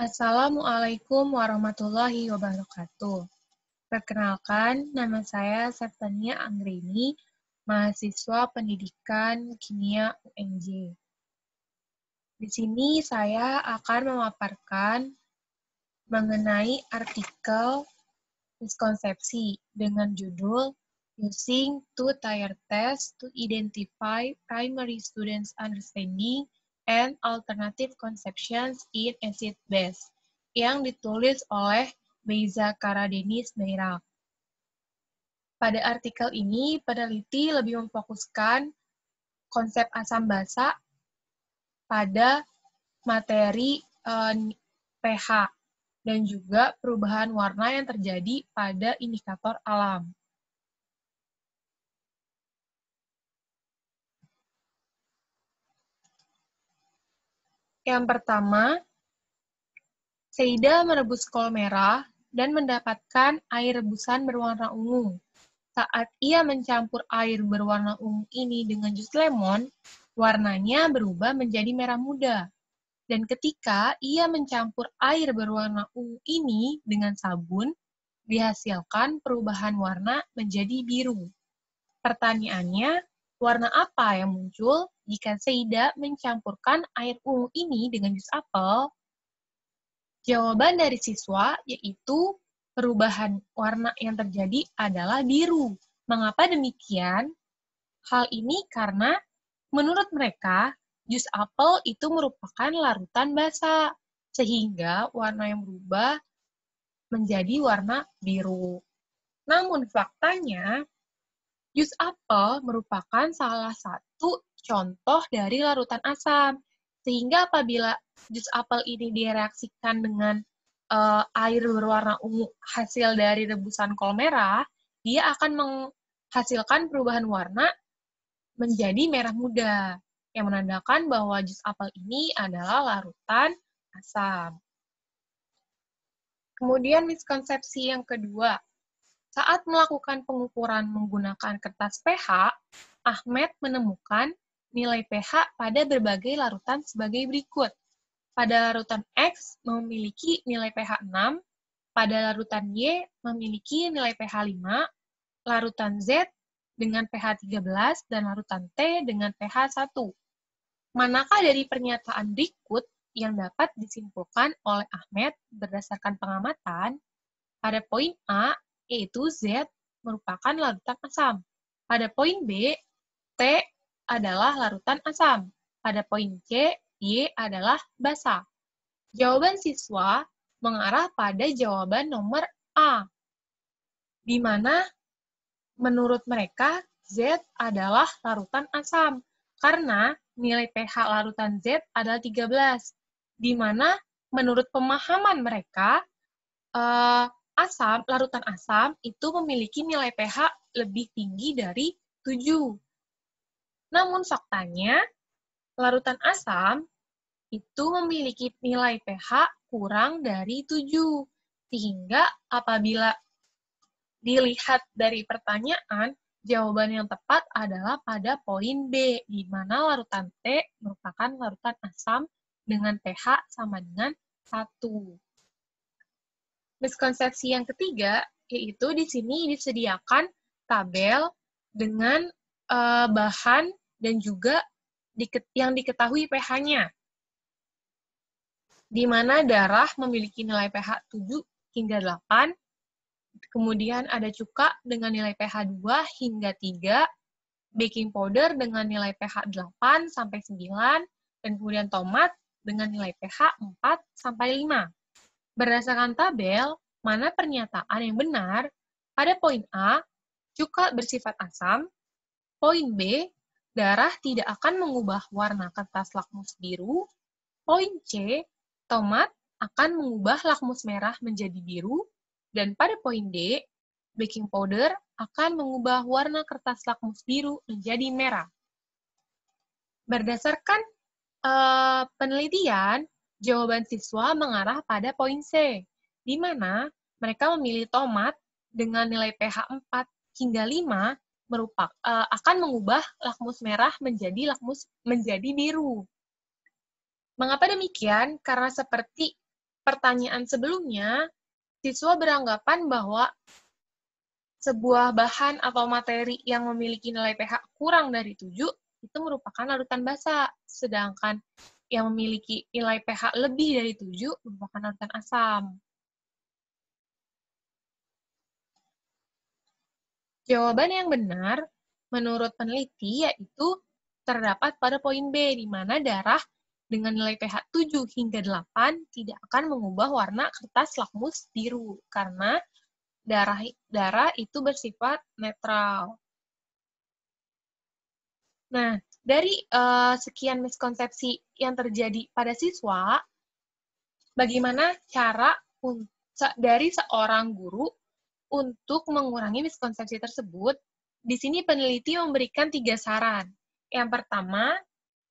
Assalamualaikum warahmatullahi wabarakatuh. Perkenalkan, nama saya Septania Anggrini, mahasiswa Pendidikan Kimia UNJ. Di sini saya akan memaparkan mengenai artikel miskonsepsi dengan judul Using Two-Tier Test to Identify Primary Students' Understanding and Alternative Conceptions in Acid-Base, yang ditulis oleh Beiza Karadenis Beirak. Pada artikel ini, peneliti lebih memfokuskan konsep asam basa pada materi pH dan juga perubahan warna yang terjadi pada indikator alam. Yang pertama, Seida merebus kol merah dan mendapatkan air rebusan berwarna ungu. Saat ia mencampur air berwarna ungu ini dengan jus lemon, warnanya berubah menjadi merah muda. Dan ketika ia mencampur air berwarna ungu ini dengan sabun, dihasilkan perubahan warna menjadi biru. Pertanyaannya, warna apa yang muncul jika Seida mencampurkan air ungu ini dengan jus apel? Jawaban dari siswa yaitu perubahan warna yang terjadi adalah biru. Mengapa demikian? Hal ini karena menurut mereka, jus apel itu merupakan larutan basa, sehingga warna yang berubah menjadi warna biru. Namun faktanya, jus apel merupakan salah satu contoh dari larutan asam, sehingga apabila jus apel ini direaksikan dengan air berwarna ungu hasil dari rebusan kol merah, dia akan menghasilkan perubahan warna menjadi merah muda, yang menandakan bahwa jus apel ini adalah larutan asam. Kemudian miskonsepsi yang kedua, saat melakukan pengukuran menggunakan kertas pH, Ahmed menemukan nilai pH pada berbagai larutan sebagai berikut. Pada larutan X memiliki nilai pH 6, pada larutan Y memiliki nilai pH 5, larutan Z dengan pH 13, dan larutan T dengan pH 1. Manakah dari pernyataan berikut yang dapat disimpulkan oleh Ahmed berdasarkan pengamatan? Pada poin A, yaitu Z merupakan larutan asam. Pada poin B, T adalah larutan asam. Pada poin C, Y adalah basa. Jawaban siswa mengarah pada jawaban nomor A, di mana menurut mereka Z adalah larutan asam, karena nilai pH larutan Z adalah 13, di mana menurut pemahaman mereka, larutan asam itu memiliki nilai pH lebih tinggi dari 7. Namun faktanya, larutan asam itu memiliki nilai pH kurang dari 7. Sehingga apabila dilihat dari pertanyaan, jawaban yang tepat adalah pada poin B, di mana larutan T merupakan larutan asam dengan pH sama dengan 1. Miskonsepsi yang ketiga, yaitu di sini disediakan tabel dengan bahan dan juga yang diketahui pH-nya, di mana darah memiliki nilai pH 7 hingga 8, kemudian ada cuka dengan nilai pH 2 hingga 3, baking powder dengan nilai pH 8 sampai 9, dan kemudian tomat dengan nilai pH 4 sampai 5. Berdasarkan tabel, mana pernyataan yang benar? Pada poin A, cuka bersifat asam. Poin B, darah tidak akan mengubah warna kertas lakmus biru. Poin C, tomat akan mengubah lakmus merah menjadi biru. Dan pada poin D, baking powder akan mengubah warna kertas lakmus biru menjadi merah. Berdasarkan penelitian, jawaban siswa mengarah pada poin C, di mana mereka memilih tomat dengan nilai pH 4 hingga 5 akan mengubah lakmus merah menjadi biru. Mengapa demikian? Karena seperti pertanyaan sebelumnya, siswa beranggapan bahwa sebuah bahan atau materi yang memiliki nilai pH kurang dari 7 itu merupakan larutan basa, sedangkan yang memiliki nilai pH lebih dari 7 merupakan larutan asam. Jawaban yang benar menurut peneliti yaitu terdapat pada poin B, di mana darah dengan nilai pH 7 hingga 8 tidak akan mengubah warna kertas lakmus biru, karena darah itu bersifat netral. Nah, dari sekian miskonsepsi yang terjadi pada siswa, bagaimana cara dari seorang guru untuk mengurangi miskonsepsi tersebut? Di sini peneliti memberikan 3 saran. Yang pertama,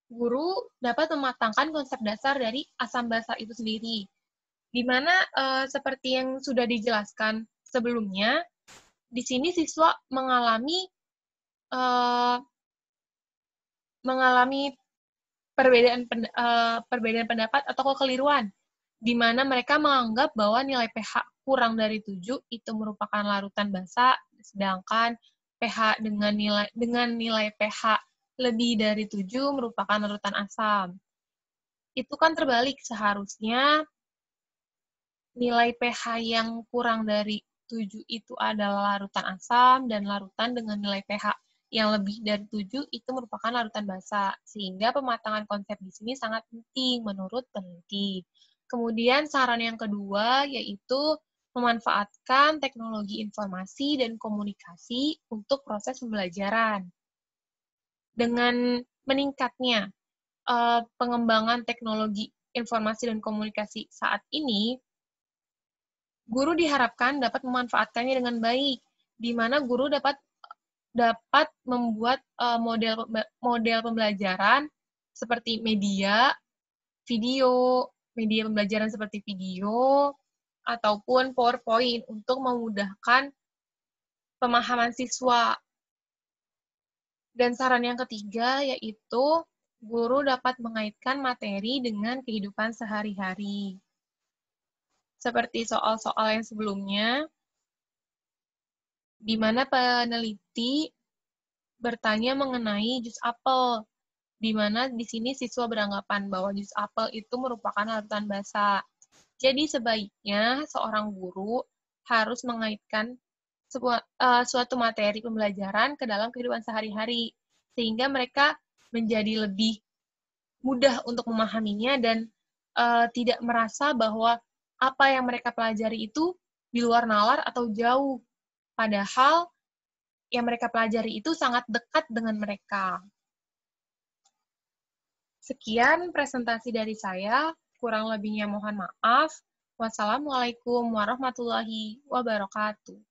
guru dapat mematangkan konsep dasar dari asam basa itu sendiri, di mana seperti yang sudah dijelaskan sebelumnya, di sini siswa mengalami perbedaan pendapat atau kekeliruan, di mana mereka menganggap bahwa nilai pH kurang dari 7 itu merupakan larutan basa, sedangkan pH dengan nilai pH lebih dari 7 merupakan larutan asam. Itu kan terbalik, seharusnya nilai pH yang kurang dari 7 itu adalah larutan asam, dan larutan dengan nilai pH yang lebih dari 7 itu merupakan larutan basa, sehingga pematangan konsep di sini sangat penting menurut peneliti. Kemudian saran yang kedua yaitu memanfaatkan teknologi informasi dan komunikasi untuk proses pembelajaran. Dengan meningkatnya pengembangan teknologi informasi dan komunikasi saat ini, guru diharapkan dapat memanfaatkannya dengan baik, di mana guru dapat membuat model pembelajaran seperti media pembelajaran seperti video, ataupun PowerPoint untuk memudahkan pemahaman siswa. Dan saran yang ketiga yaitu guru dapat mengaitkan materi dengan kehidupan sehari-hari. Seperti soal-soal yang sebelumnya, di mana peneliti bertanya mengenai jus apel, di mana di sini siswa beranggapan bahwa jus apel itu merupakan larutan basa. Jadi sebaiknya seorang guru harus mengaitkan suatu materi pembelajaran ke dalam kehidupan sehari-hari, sehingga mereka menjadi lebih mudah untuk memahaminya dan tidak merasa bahwa apa yang mereka pelajari itu di luar nalar atau jauh, padahal yang mereka pelajari itu sangat dekat dengan mereka. Sekian presentasi dari saya, kurang lebihnya mohon maaf. Wassalamualaikum warahmatullahi wabarakatuh.